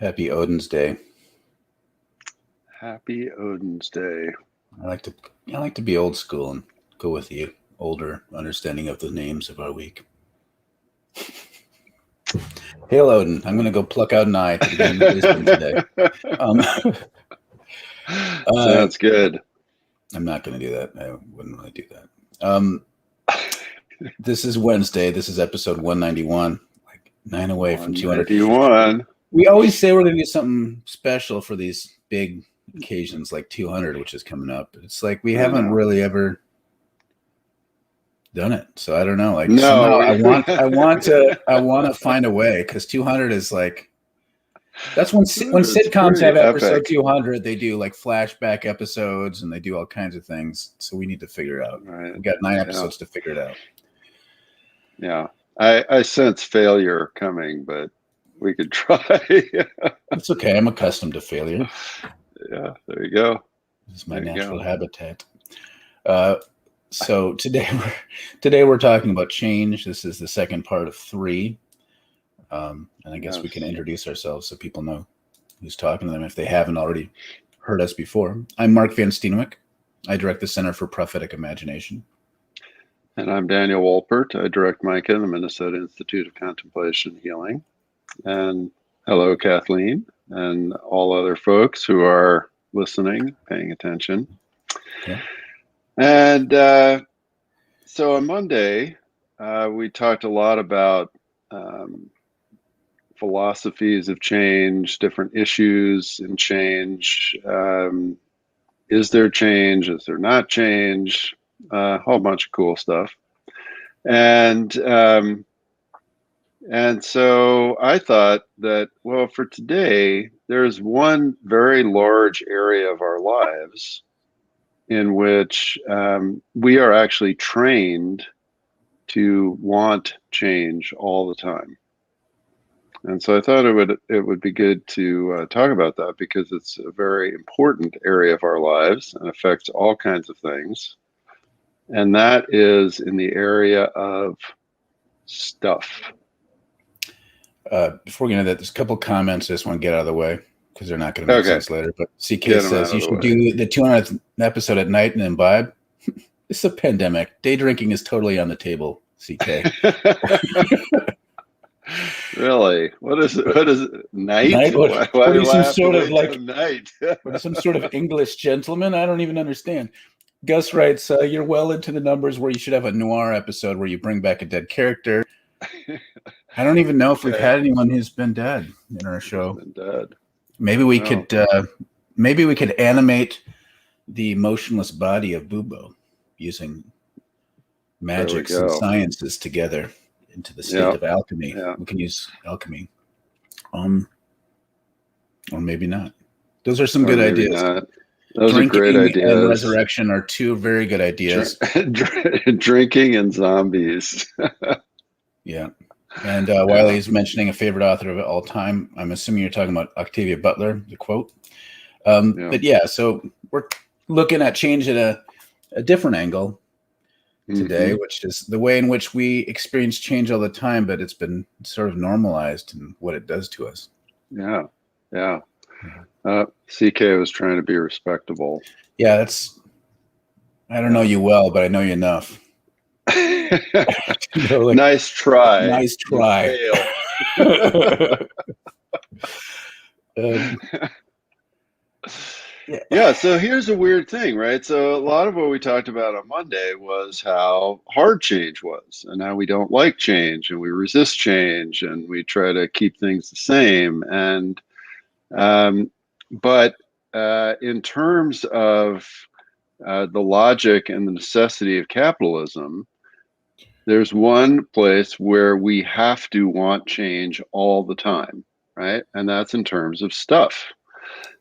Happy Odin's Day. Happy Odin's Day. I like to be old school and go with the older understanding of the names of our week. Hail Odin! I'm going to go pluck out nigh to begin the wisdom today. Sounds good. I'm not going to do that. I wouldn't really do that. This is Wednesday. This is episode 191. Like 9 away from 200. 191. We always say we're going to do something special for these big occasions like 200, which is coming up. It's like we haven't really ever done it. So I don't know. Like somehow I want to find a way, because 200 is like, that's when sitcoms have episode epic. 200, they do like flashback episodes and they do all kinds of things. So we need to figure it out. Right. We've got 9 episodes to figure it out. Yeah. I sense failure coming, but we could try. It's okay. I'm accustomed to failure. Yeah, there you go. This is my natural habitat. So today we're talking about change. This is the second part of 3. And I guess we can introduce ourselves so people know who's talking to them if they haven't already heard us before. I'm Mark Van Steenwyk. I direct the Center for Prophetic Imagination. And I'm Daniel Wolpert. I direct MICA, the Minnesota Institute of Contemplation and Healing. And hello, Kathleen, and all other folks who are listening, paying attention. Okay. And so on Monday, we talked a lot about philosophies of change, different issues in change. Is there change? Is there not change? A whole bunch of cool stuff. And so I thought that, well, for today, there's one very large area of our lives in which we are actually trained to want change all the time. And so I thought it would be good to talk about that, because it's a very important area of our lives and affects all kinds of things. And that is in the area of stuff. Before we get into that, there's a couple comments I just want to get out of the way, because they're not going to make sense later. But CK says you should do the 200th episode at night and imbibe. It's a pandemic. Day drinking is totally on the table, CK. Really? What is it? Night? What are you, some sort of like night? Some sort of English gentleman? I don't even understand. Gus writes, you're well into the numbers where you should have a noir episode where you bring back a dead character. I don't even know if we've had anyone who's been dead in our show. Maybe we could animate the motionless body of Bubo using magics and sciences together into the state of alchemy. Yeah. We can use alchemy. Or maybe not. Those are some good ideas. Not. Those are great ideas. And resurrection are 2 very good ideas. Drinking and zombies. Yeah. And Wiley's mentioning a favorite author of all time. I'm assuming you're talking about Octavia Butler, the quote. But yeah, so we're looking at change at a different angle today, which is the way in which we experience change all the time, but it's been sort of normalized in what it does to us. Yeah. CK was trying to be respectable. Yeah, I don't know you well, but I know you enough. Nice try. Nice try. Yeah, so here's a weird thing, right? So a lot of what we talked about on Monday was how hard change was, and how we don't like change, and we resist change, and we try to keep things the same. And but in terms of the logic and the necessity of capitalism, there's one place where we have to want change all the time, right? And that's in terms of stuff.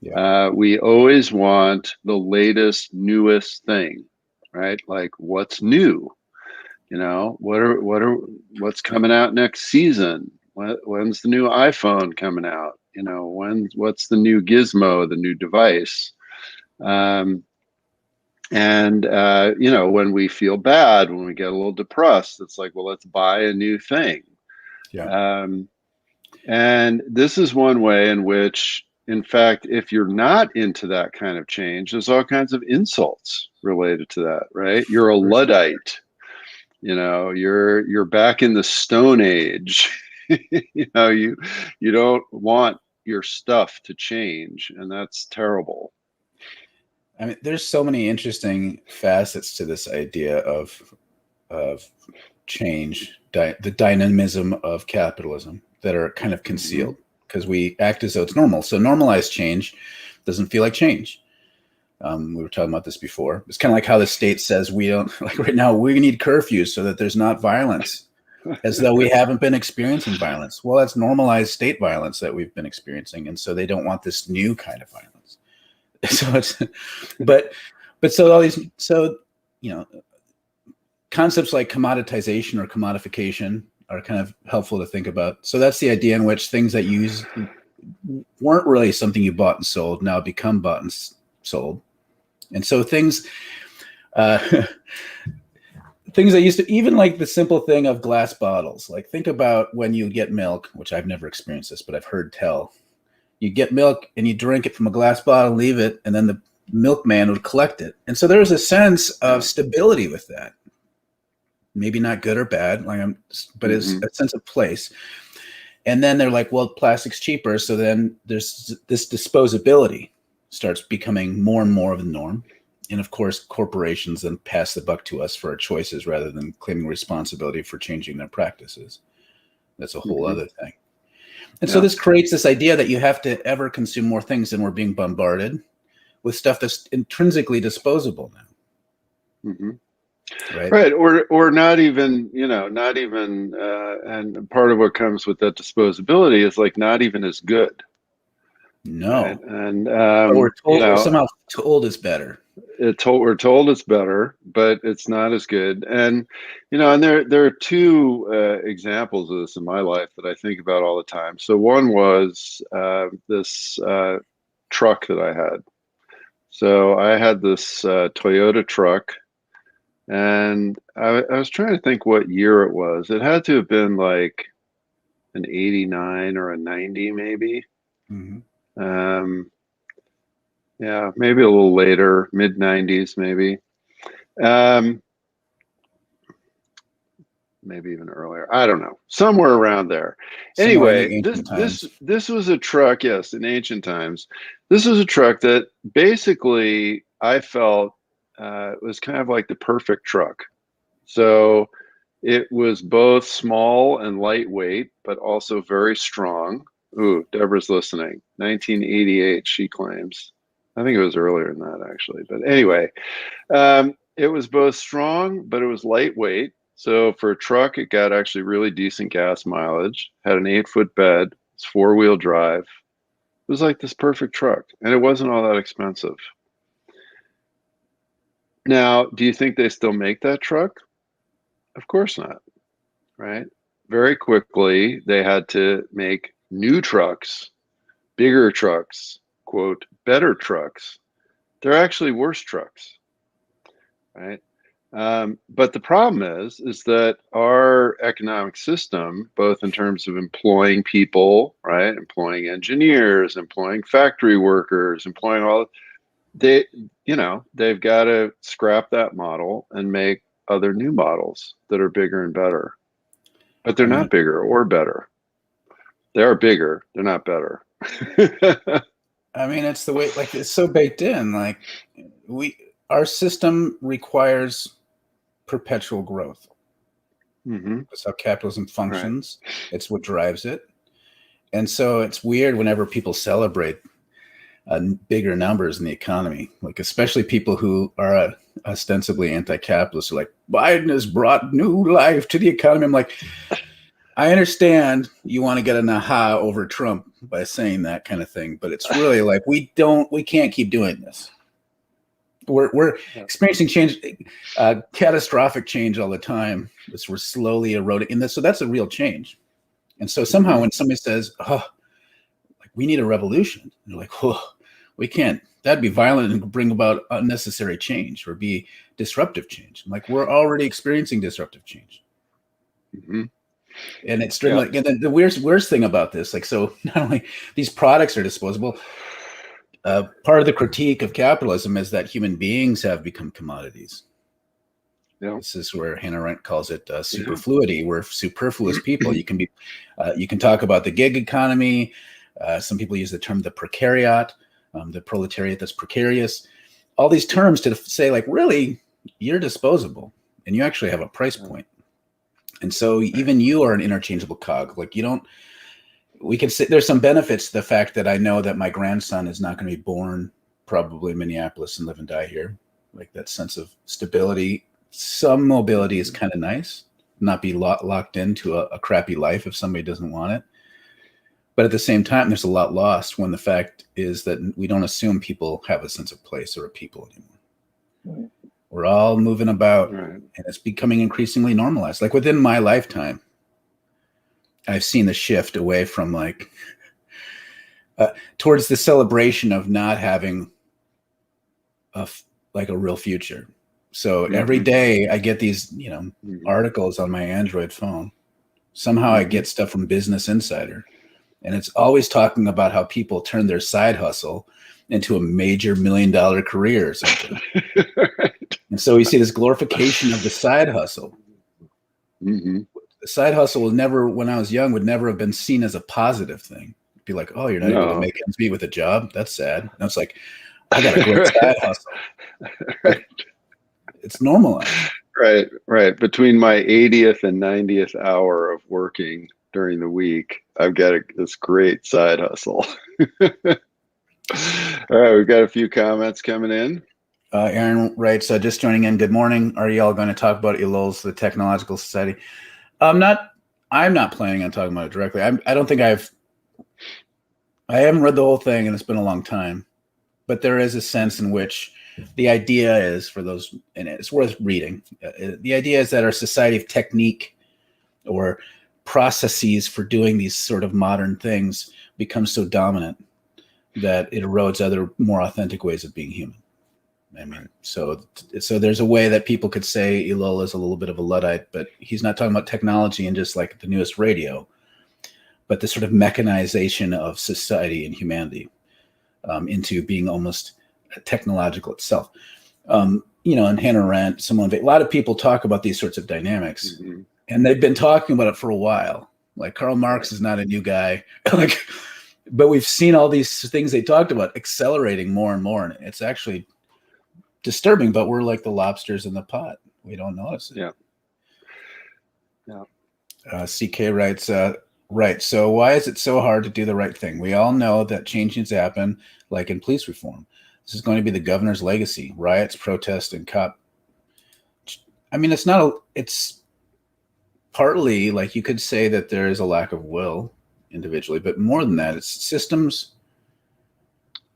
Yeah. We always want the latest, newest thing, right? Like, what's new? You know, what's coming out next season? When's the new iPhone coming out? You know, what's the new gizmo, the new device? You know, when we feel bad, when we get a little depressed, it's like, well, let's buy a new thing. Yeah. And this is one way in which, in fact, if you're not into that kind of change, there's all kinds of insults related to that, right? You're a Luddite. You're back in the Stone Age. You don't want your stuff to change, and that's terrible. I mean, there's so many interesting facets to this idea of change, the dynamism of capitalism that are kind of concealed because we act as though it's normal. So normalized change doesn't feel like change. We were talking about this before. It's kind of like how the state says we don't, like right now, we need curfews so that there's not violence, as though we haven't been experiencing violence. Well, that's normalized state violence that we've been experiencing. And so they don't want this new kind of violence. So it's, but so all these, so, concepts like commoditization or commodification are kind of helpful to think about. So that's the idea in which things that weren't really something you bought and sold now become bought and sold. And so things that used to, even like the simple thing of glass bottles, like think about when you get milk, which I've never experienced this, but I've heard tell. You get milk and you drink it from a glass bottle, leave it, and then the milkman would collect it. And so there's a sense of stability with that. Maybe not good or bad, but it's a sense of place. And then they're like, well, plastic's cheaper. So then there's this disposability starts becoming more and more of the norm. And of course, corporations then pass the buck to us for our choices rather than claiming responsibility for changing their practices. That's a whole other thing. And so this creates this idea that you have to ever consume more things, and we're being bombarded with stuff that's intrinsically disposable now. Right. Or not even, and part of what comes with that disposability is like not even as good. No. Right? And we're told somehow told is better. We're told it's better, but it's not as good. And and there are two examples of this in my life that I think about all the time. So one was this truck that I had. So I had this Toyota truck, and I was trying to think what year it was. It had to have been like an 89 or a 90, maybe. Yeah, maybe a little later, mid 90s, maybe. Maybe even earlier. I don't know. Somewhere around there. Anyway, this was a truck, yes, in ancient times. This was a truck that basically I felt was kind of like the perfect truck. So it was both small and lightweight, but also very strong. Ooh, Deborah's listening. 1988, she claims. I think it was earlier than that, actually. But anyway, it was both strong, but it was lightweight. So for a truck, it got actually really decent gas mileage, had an 8-foot bed, it's 4-wheel drive. It was like this perfect truck, and it wasn't all that expensive. Now, do you think they still make that truck? Of course not, right? Very quickly, they had to make new trucks, bigger trucks, quote, better trucks. They're actually worse trucks, right? But the problem is that our economic system, both in terms of employing people, right, employing engineers, employing factory workers, employing all, they've got to scrap that model and make other new models that are bigger and better. But they're not bigger or better. They are bigger. They're not better. I mean, it's the way, like, it's so baked in. Like, our system requires perpetual growth. That's how capitalism functions. Right. It's what drives it. And so it's weird whenever people celebrate bigger numbers in the economy, like especially people who are ostensibly anti-capitalist, are like, Biden has brought new life to the economy. I'm like, I understand you want to get an aha over Trump by saying that kind of thing, but it's really like we can't keep doing this. We're experiencing change, catastrophic change all the time. We're slowly eroding, and so that's a real change. And so somehow when somebody says, "Oh, like we need a revolution," you're like, "Oh, we can't. That'd be violent and bring about unnecessary change or be disruptive change." I'm like, we're already experiencing disruptive change. And it's like, and then the worst thing about this, like, so not only these products are disposable, part of the critique of capitalism is that human beings have become commodities. Yeah. This is where Hannah Arendt calls it super-fluidity. We're superfluous people. You can be, you can talk about the gig economy. Some people use the term the precariat, the proletariat that's precarious. All these terms to say, like, really, you're disposable, and you actually have a price point. And so even you are an interchangeable cog. Like, you don't. We can say there's some benefits to the fact that I know that my grandson is not going to be born probably in Minneapolis and live and die here. Like, that sense of stability. Some mobility is kind of nice, not be locked into a crappy life if somebody doesn't want it. But at the same time, there's a lot lost when the fact is that we don't assume people have a sense of place or a people anymore. We're all moving about, and it's becoming increasingly normalized. Like, within my lifetime, I've seen the shift away from like towards the celebration of not having a real future. So every day I get these, articles on my Android phone. Somehow I get stuff from Business Insider, and it's always talking about how people turn their side hustle into a major $1 million career or something. And so you see this glorification of the side hustle. The side hustle was never, when I was young, would never have been seen as a positive thing. It'd be like, oh, you're not able to make ends meet with a job? That's sad. And it's like, I got a great side hustle. It's normalized. Right. Between my 80th and 90th hour of working during the week, I've got this great side hustle. All right, we've got a few comments coming in. Aaron writes, just joining in, good morning. Are y'all going to talk about ELOLS, the Technological Society? I'm not planning on talking about it directly. I don't think I haven't read the whole thing, and it's been a long time. But there is a sense in which the idea is, for those, and it's worth reading, the idea is that our society of technique or processes for doing these sort of modern things becomes so dominant that it erodes other more authentic ways of being human. I mean, so there's a way that people could say Elul is a little bit of a Luddite, but he's not talking about technology and just like the newest radio, but the sort of mechanization of society and humanity into being almost technological itself. And Hannah Arendt, a lot of people talk about these sorts of dynamics, and they've been talking about it for a while. Like, Karl Marx is not a new guy, but we've seen all these things they talked about accelerating more and more, and it's actually disturbing. But we're like the lobsters in the pot; we don't notice it. CK writes, right. So why is it so hard to do the right thing? We all know that change needs to happen, like in police reform. This is going to be the governor's legacy: riots, protests, and cop. I mean, it's partly, like, you could say that there is a lack of will individually, but more than that, it's systems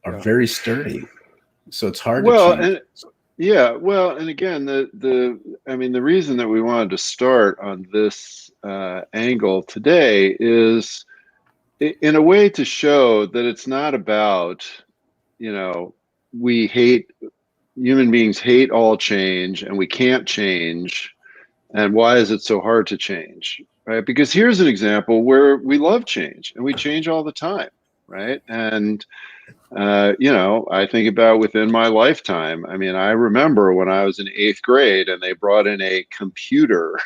are very sturdy. So it's hard to change. And again, the reason that we wanted to start on this angle today is in a way to show that it's not about, human beings hate all change and we can't change. And why is it so hard to change, right? Because here's an example where we love change and we change all the time, right? And I think about within my lifetime. I mean, I remember when I was in 8th grade and they brought in a computer,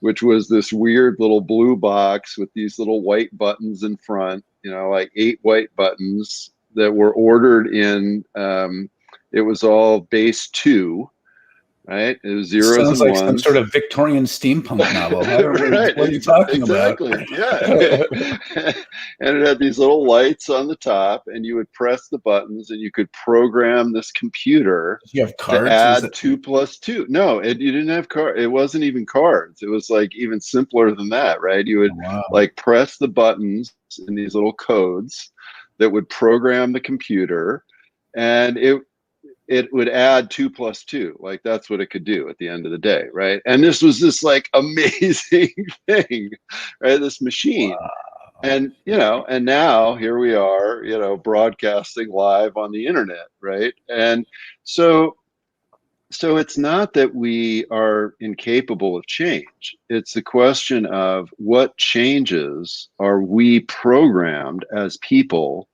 which was this weird little blue box with these little white buttons in front, like 8 white buttons that were ordered in, it was all base 2. Right, it was zeros and ones. Sounds like some sort of Victorian steampunk novel. Right. What are you talking about? Yeah. And it had these little lights on the top, and you would press the buttons, and you could program this computer you have cards? To add 2 plus 2. No, you didn't have cards. It wasn't even cards. It was like even simpler than that, right? You would like press the buttons in these little codes that would program the computer, and it would add 2 plus 2. Like, that's what it could do at the end of the day, right? And this was this like amazing thing, right? This machine. Wow. And, and now here we are, broadcasting live on the internet, right? And so So it's not that we are incapable of change. It's the question of what changes are we programmed as people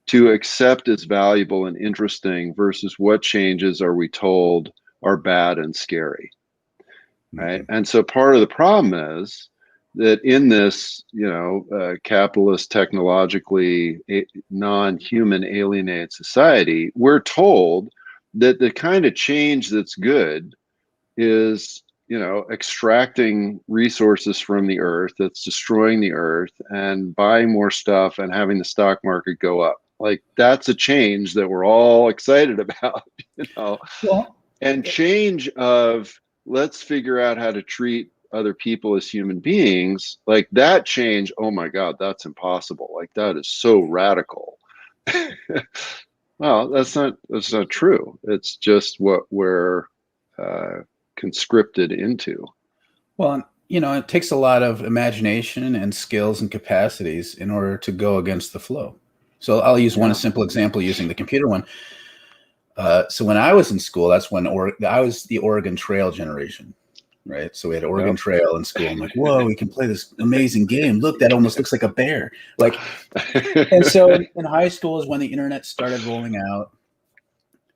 to accept as valuable and interesting versus what changes are we told are bad and scary, right? Mhm. And so part of the problem is that in this, capitalist, technologically non-human alienated society, we're told that the kind of change that's good is, extracting resources from the earth that's destroying the earth and buying more stuff and having the stock market go up. Like that's a change that we're all excited about, you know. Well, And change of let's figure out how to treat other people as human beings, like that change, oh my God, that's impossible. Like that is so radical. Well, that's not true. It's just what we're uh, conscripted into. well, it takes a lot of imagination and skills and capacities in order to go against the flow. So I'll use one Yeah. simple example using the computer one. So when I was in school, that's when I was the Oregon Trail generation, right? So we had Oregon Yep. Trail in school. I'm like, whoa, we can play this amazing game. Look, that almost looks like a bear. Like, and so in high school is when the internet started rolling out.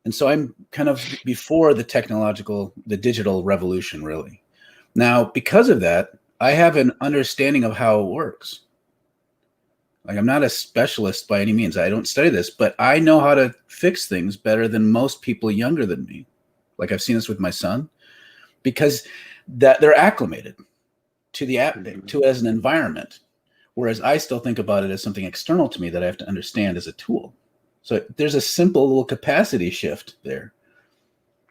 And so I'm kind of before the digital revolution, really. Now, because of that, I have an understanding of how it works. Like, I'm not a specialist by any means. I don't study this, but I know how to fix things better than most people younger than me. Like, I've seen this with my son because that they're acclimated to to it as an environment, whereas I still think about it as something external to me that I have to understand as a tool. So there's a simple little capacity shift there.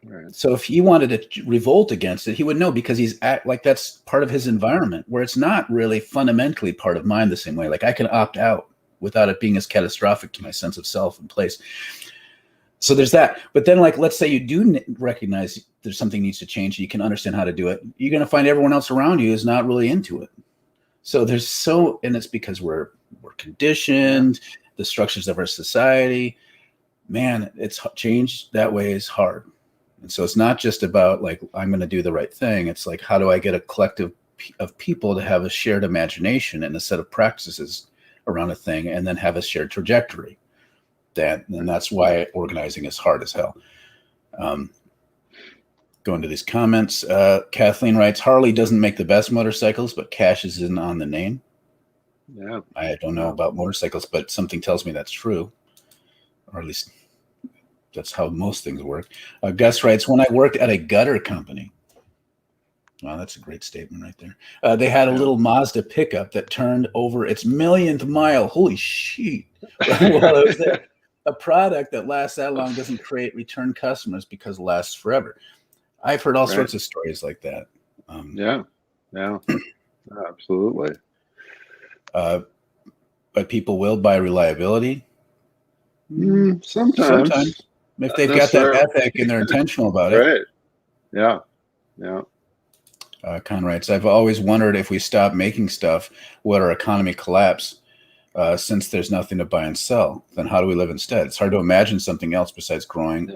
Right. So if he wanted to revolt against it, he would know because like that's part of his environment where it's not really fundamentally part of mine the same way. Like I can opt out without it being as catastrophic to my sense of self and place. So there's that. But then, like, let's say you do recognize there's something needs to change, and you can understand how to do it. You're going to find everyone else around you is not really into it. So and it's because we're conditioned, the structures of our society. Man, it's change that way is hard. And so it's not just about like, I'm going to do the right thing. It's like, how do I get a collective of people to have a shared imagination and a set of practices around a thing and then have a shared trajectory? And that's why organizing is hard as hell. Going to these comments. Kathleen writes, Harley doesn't make the best motorcycles, but cashes in on the name. Yeah. I don't know about motorcycles, but something tells me that's true. Or at least that's how most things work. Gus writes, when I worked at a gutter company. Wow, that's a great statement right there. They had a little Mazda pickup that turned over its millionth mile. Holy shit. While it was there. A product that lasts that long doesn't create return customers because it lasts forever. I've heard all sorts of stories like that. Yeah. Absolutely. But people will buy reliability. Sometimes. If they've got that ethic and they're intentional about it. Right. Yeah. Con writes, I've always wondered if we stop making stuff, would our economy collapse? Since there's nothing to buy and sell, then how do we live instead? It's hard to imagine something else besides growing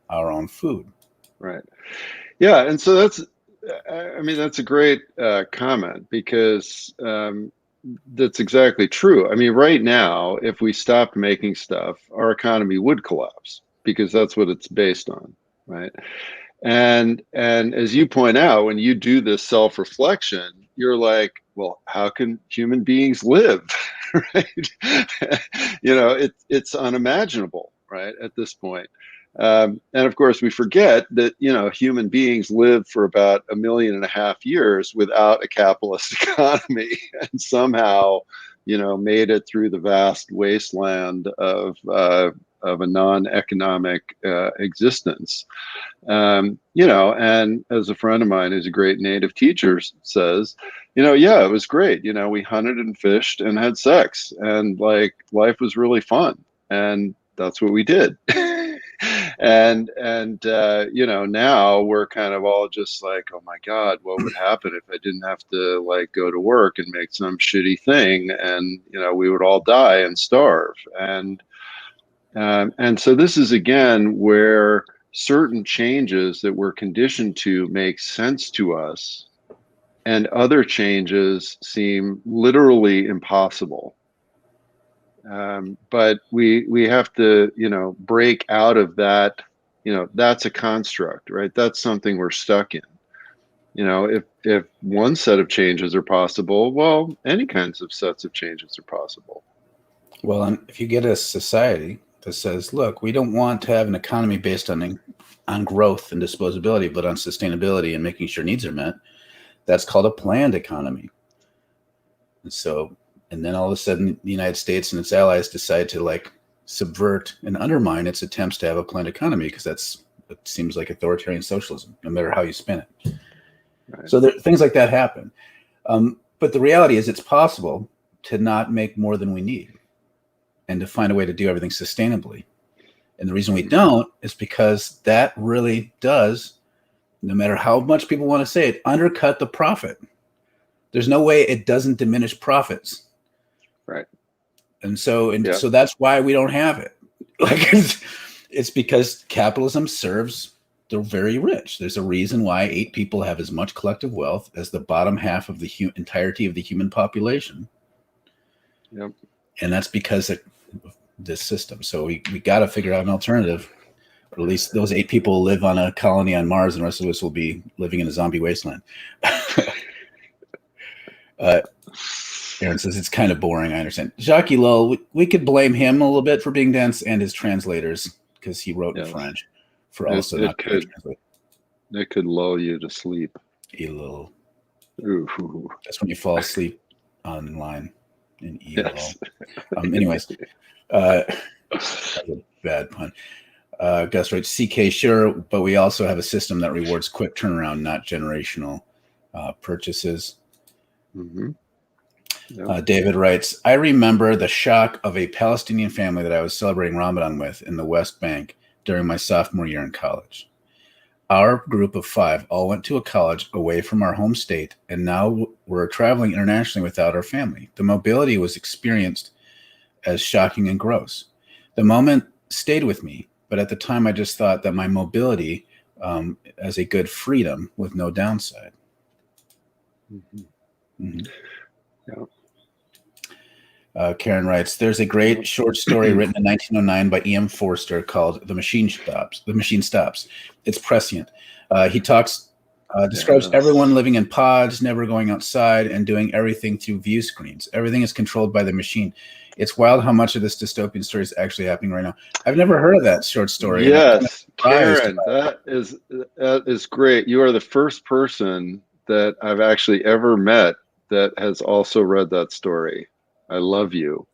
our own food. Right. Yeah. And so that's a great comment because that's exactly true. I mean, right now, if we stopped making stuff, our economy would collapse because that's what it's based on. Right. And as you point out, when you do this self-reflection, you're like, well, how can human beings live? Right? It's unimaginable, right? At this point. And of course, we forget that, human beings lived for about 1.5 million years without a capitalist economy and somehow, made it through the vast wasteland of a non-economic existence. And as a friend of mine who's a great native teacher says, it was great. We hunted and fished and had sex and like life was really fun. And that's what we did. and now we're kind of all just like, oh my God, what would happen if I didn't have to like go to work and make some shitty thing? And, we would all die and starve. And so this is again where certain changes that we're conditioned to make sense to us, and other changes seem literally impossible. But we have to, break out of that. That's a construct, right? That's something we're stuck in. If one set of changes are possible, well, any kinds of sets of changes are possible. Well, and if you get a society that says, look, we don't want to have an economy based on growth and disposability, but on sustainability and making sure needs are met, that's called a planned economy. And then all of a sudden, the United States and its allies decide to subvert and undermine its attempts to have a planned economy, because it seems like authoritarian socialism, no matter how you spin it. Right. So things like that happen. But the reality is it's possible to not make more than we need and to find a way to do everything sustainably. And the reason we don't is because that really does, no matter how much people want to say it, undercut the profit. There's no way it doesn't diminish profits. Right. And so that's why we don't have it. It's because capitalism serves the very rich. There's a reason why 8 people have as much collective wealth as the bottom half of the entirety of the human population. Yep. And that's because of this system. So we got to figure out an alternative. Or at least those 8 people live on a colony on Mars, and the rest of us will be living in a zombie wasteland. Aaron says it's kind of boring. I understand. Jacques Ellul, we could blame him a little bit for being dense, and his translators, because he wrote in French. For also not being translated. It could lull you to sleep. Ellul. Ooh. That's when you fall asleep online in Ellul. Yes. Anyways, that's a bad pun. Gus writes, CK, sure, but we also have a system that rewards quick turnaround, not generational purchases. Mm-hmm. Yep. David writes, I remember the shock of a Palestinian family that I was celebrating Ramadan with in the West Bank during my sophomore year in college. Our group of 5 all went to a college away from our home state, and now we're traveling internationally without our family. The mobility was experienced as shocking and gross. The moment stayed with me, but at the time I just thought that my mobility as a good freedom with no downside. Mm-hmm. Mm-hmm. Yeah. Karen writes, there's a great short story written in 1909 by E.M. Forster called The Machine Stops. It's prescient. He describes everyone living in pods, never going outside, and doing everything through view screens. Everything is controlled by the machine. It's wild how much of this dystopian story is actually happening right now. I've never heard of that short story. Yes, Karen, that is great. You are the first person that I've actually ever met that has also read that story. I love you.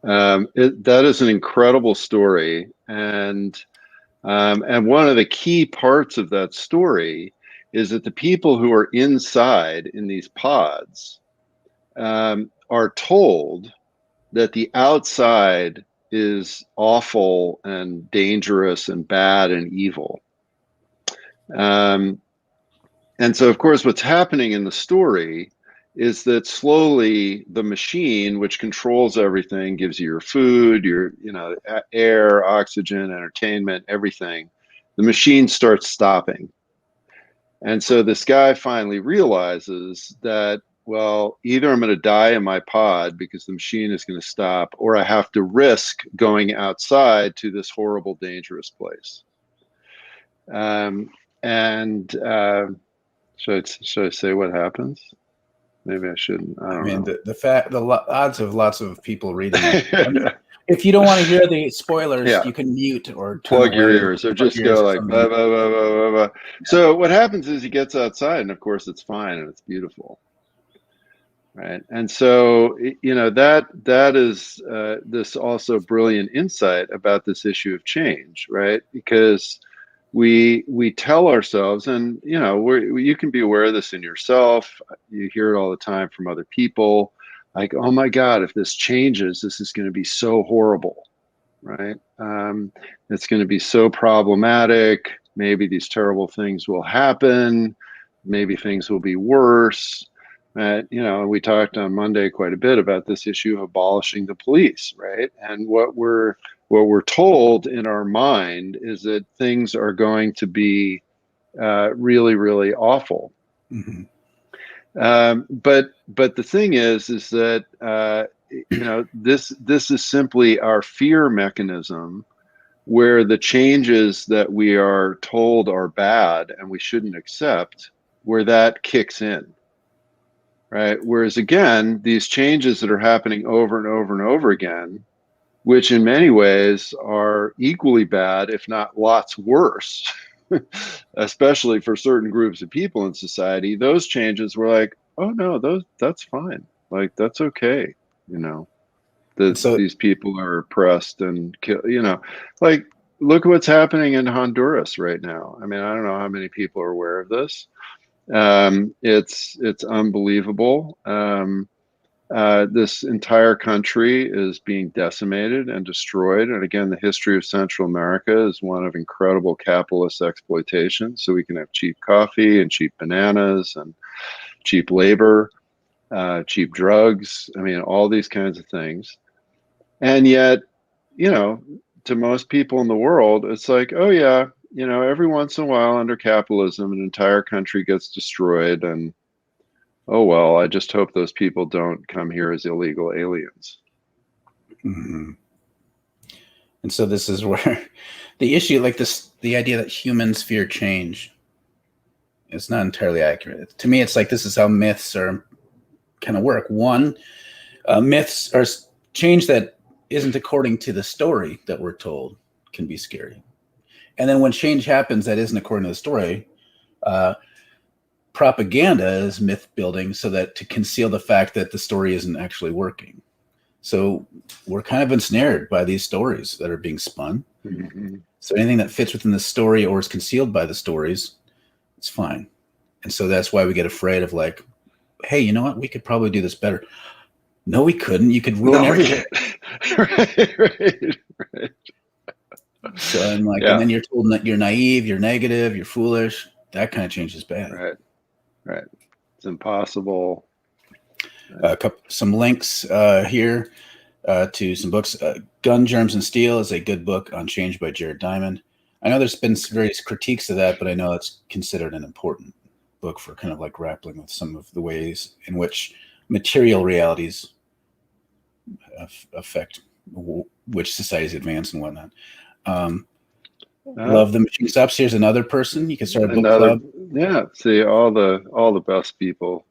That is an incredible story, and one of the key parts of that story is that the people who are inside in these pods are told that the outside is awful and dangerous and bad and evil. And so, of course, what's happening in the story is that slowly the machine, which controls everything, gives you your food, your air, oxygen, entertainment, everything, the machine starts stopping. And so this guy finally realizes that, well, either I'm going to die in my pod because the machine is going to stop, or I have to risk going outside to this horrible, dangerous place. Should I say what happens? Maybe I shouldn't. I don't know. The odds of lots of people reading it. If you don't want to hear the spoilers, you can mute or plug your ears, or just go like blah, blah, blah, blah, blah, blah. Yeah. So what happens is he gets outside, and of course it's fine and it's beautiful, right? And so that is this also brilliant insight about this issue of change, right? Because we tell ourselves, and you can be aware of this in yourself. You hear it all the time from other people, like, oh my God, if this changes, this is going to be so horrible, right? It's going to be so problematic. Maybe these terrible things will happen. Maybe things will be worse. We talked on Monday quite a bit about this issue of abolishing the police, right? And what we're what we're told in our mind is that things are going to be really, really awful. Mm-hmm. But the thing is that this is simply our fear mechanism, where the changes that we are told are bad and we shouldn't accept, where that kicks in, right? Whereas again, these changes that are happening over and over and over again, which in many ways are equally bad, if not lots worse, especially for certain groups of people in society, those changes were like, oh no, that's fine. Like, that's okay. You know, that So these people are oppressed and kill, like, look at what's happening in Honduras right now. I mean, I don't know how many people are aware of this. It's unbelievable. This entire country is being decimated and destroyed. And again, the history of Central America is one of incredible capitalist exploitation. So we can have cheap coffee and cheap bananas and cheap labor, cheap drugs. I mean, all these kinds of things. And yet, to most people in the world, it's like, oh yeah, every once in a while under capitalism, an entire country gets destroyed, and oh well, I just hope those people don't come here as illegal aliens. mm-hmm. And so this is where the issue, like this, the idea that humans fear change, is not entirely accurate. To me, it's like this is how myths are kind of work. One, myths are change that isn't according to the story that we're told can be scary. And then when change happens that isn't according to the story, propaganda is myth building so that to conceal the fact that the story isn't actually working. So we're kind of ensnared by these stories that are being spun. Mm-hmm. So anything that fits within the story or is concealed by the stories, it's fine. And so that's why we get afraid of like, hey, you know what? We could probably do this better. No, we couldn't. You could ruin everything. right. So I'm like, and then you're told that you're naive, you're negative, you're foolish. That kind of change is bad. Right. It's impossible. Some links here to some books. Gun, Germs, and Steel is a good book on change by Jared Diamond. I know there's been various critiques of that, but I know it's considered an important book for kind of like grappling with some of the ways in which material realities affect which societies advance and whatnot. Love the Machine Stops. Here's another person. You can start a book club. Yeah, see, all the best people.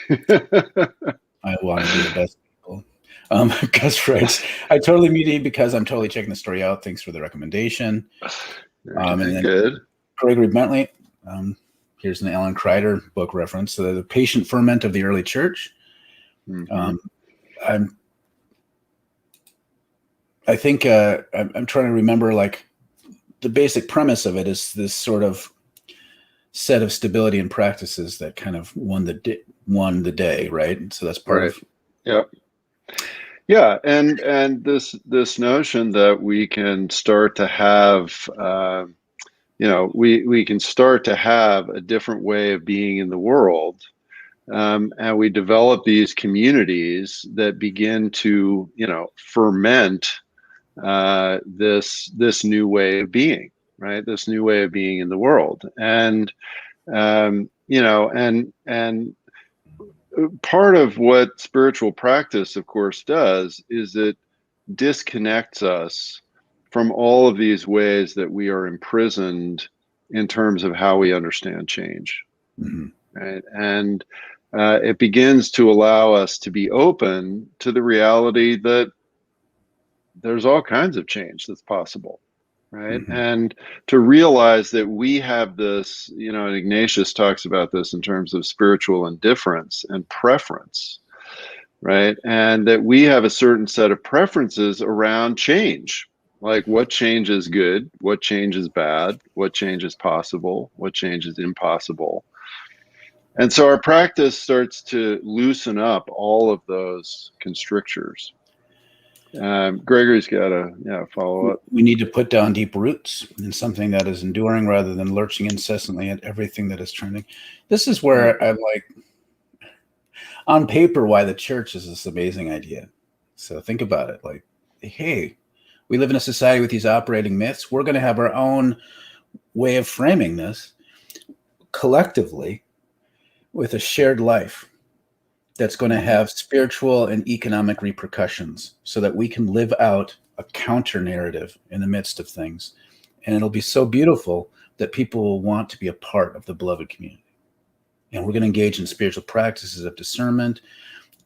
I want to be the best people. Gus writes, I totally muted because I'm totally checking the story out. Thanks for the recommendation. And then good. Gregory Bentley. Here's an Alan Kreider book reference. So the Patient Ferment of the Early Church. Mm-hmm. I think I'm trying to remember, like, the basic premise of it is this sort of set of stability and practices that kind of won the day, right? And so that's part of. Yeah, and this notion that we can start to have, we can start to have a different way of being in the world, and we develop these communities that begin to, ferment this new way of being, right? This new way of being in the world, and and part of what spiritual practice, of course, does is it disconnects us from all of these ways that we are imprisoned in terms of how we understand change, mm-hmm. right? And it begins to allow us to be open to the reality that there's all kinds of change that's possible, right? Mm-hmm. And to realize that we have this, and Ignatius talks about this in terms of spiritual indifference and preference, right? And that we have a certain set of preferences around change, like what change is good, what change is bad, what change is possible, what change is impossible. And so our practice starts to loosen up all of those constrictures. Gregory's got a follow up. We need to put down deep roots in something that is enduring rather than lurching incessantly at everything that is trending. This is where I'm like, on paper, why the church is this amazing idea. So think about it. Like, hey, We live in a society with these operating myths. We're going to have our own way of framing this collectively with a shared life that's going to have spiritual and economic repercussions so that we can live out a counter narrative in the midst of things. And it'll be so beautiful that people will want to be a part of the beloved community. And we're going to engage in spiritual practices of discernment,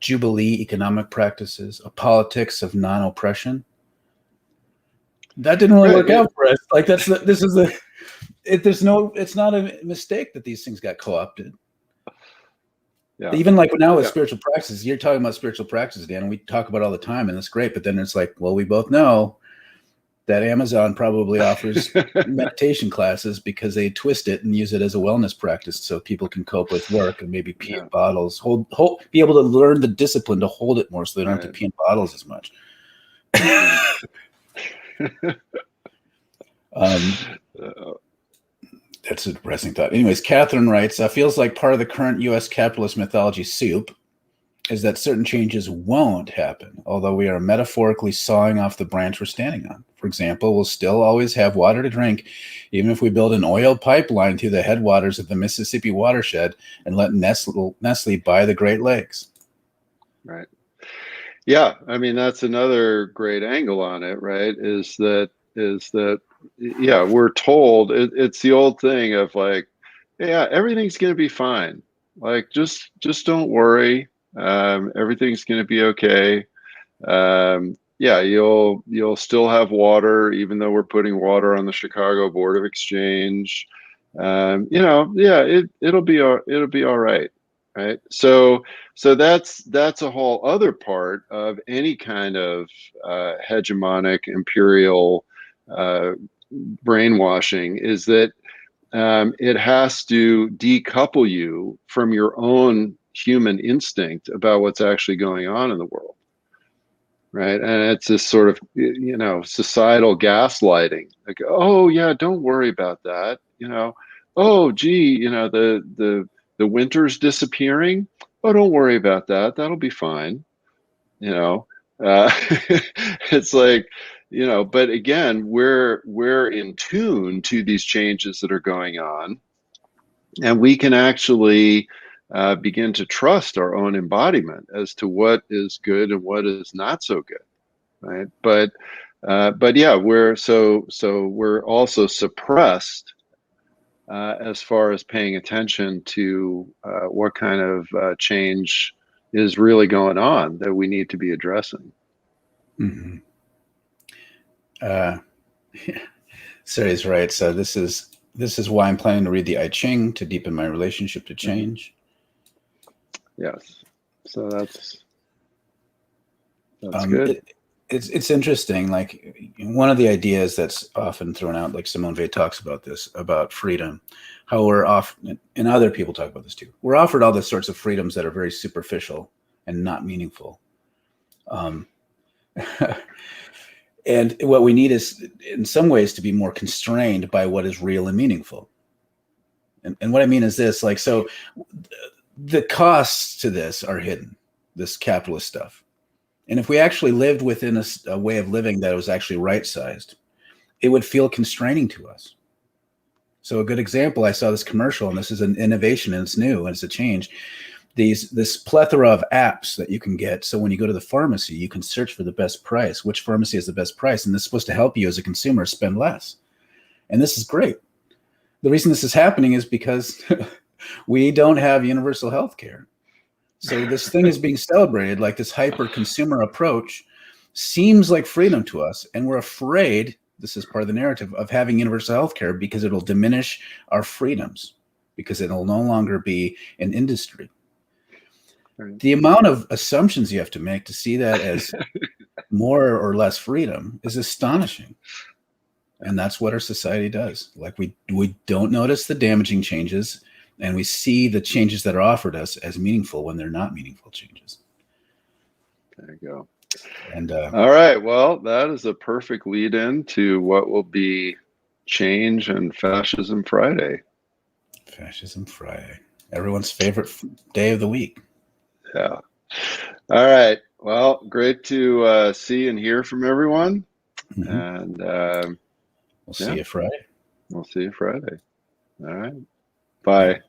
jubilee economic practices, a politics of non-oppression. That didn't really work out for us. Like it's not a mistake that these things got co-opted. Yeah. Even like now with spiritual practices, you're talking about spiritual practices, Dan, and we talk about it all the time, and it's great. But then it's like, well, we both know that Amazon probably offers meditation classes because they twist it and use it as a wellness practice so people can cope with work and maybe pee in bottles, be able to learn the discipline to hold it more so they don't have to pee in bottles as much. That's a depressing thought. Anyways, Catherine writes, feels like part of the current U.S. capitalist mythology soup is that certain changes won't happen, although we are metaphorically sawing off the branch we're standing on. For example, we'll still always have water to drink, even if we build an oil pipeline through the headwaters of the Mississippi watershed and let Nestle buy the Great Lakes. Right. Yeah, I mean, that's another great angle on it, right? Is that yeah, we're told it's the old thing of like, yeah, everything's going to be fine. Like, just don't worry. Everything's going to be okay. Yeah, you'll still have water, even though we're putting water on the Chicago Board of Exchange. Yeah, it'll be all right. Right. So that's a whole other part of any kind of hegemonic imperial brainwashing is that it has to decouple you from your own human instinct about what's actually going on in the world. Right. And it's this sort of, societal gaslighting. Like, oh, yeah, don't worry about that. Oh, gee, the winter's disappearing. Oh, don't worry about that. That'll be fine. It's like, but again, we're in tune to these changes that are going on, and we can actually begin to trust our own embodiment as to what is good and what is not so good, right? But yeah, we're also suppressed as far as paying attention to what kind of change is really going on that we need to be addressing. Mm-hmm. Sarah's right. So this is why I'm planning to read the I Ching to deepen my relationship to change. Yes. So that's good. It's interesting. Like one of the ideas that's often thrown out, like Simone Weil talks about this, about freedom, how we're often, and other people talk about this too, we're offered all the sorts of freedoms that are very superficial and not meaningful. And what we need is, in some ways, to be more constrained by what is real and meaningful. And what I mean is this, like, so the costs to this are hidden, this capitalist stuff. And if we actually lived within a way of living that was actually right-sized, it would feel constraining to us. So a good example, I saw this commercial, and this is an innovation, and it's new, and it's a change. This plethora of apps that you can get. So when you go to the pharmacy, you can search for the best price, which pharmacy has the best price. And this is supposed to help you as a consumer spend less. And this is great. The reason this is happening is because we don't have universal health care. So this thing is being celebrated, like this hyper-consumer approach seems like freedom to us. And we're afraid, this is part of the narrative, of having universal health care because it'll diminish our freedoms, because it'll no longer be an industry. The amount of assumptions you have to make to see that as more or less freedom is astonishing. And that's what our society does. Like we don't notice the damaging changes, and we see the changes that are offered us as meaningful when they're not meaningful changes. There you go. And all right. Well, that is a perfect lead in to what will be Change and Fascism Friday. Fascism Friday. Everyone's favorite day of the week. Yeah. All right. Well, great to see and hear from everyone. Mm-hmm. And we'll see you Friday. We'll see you Friday. All right. Bye.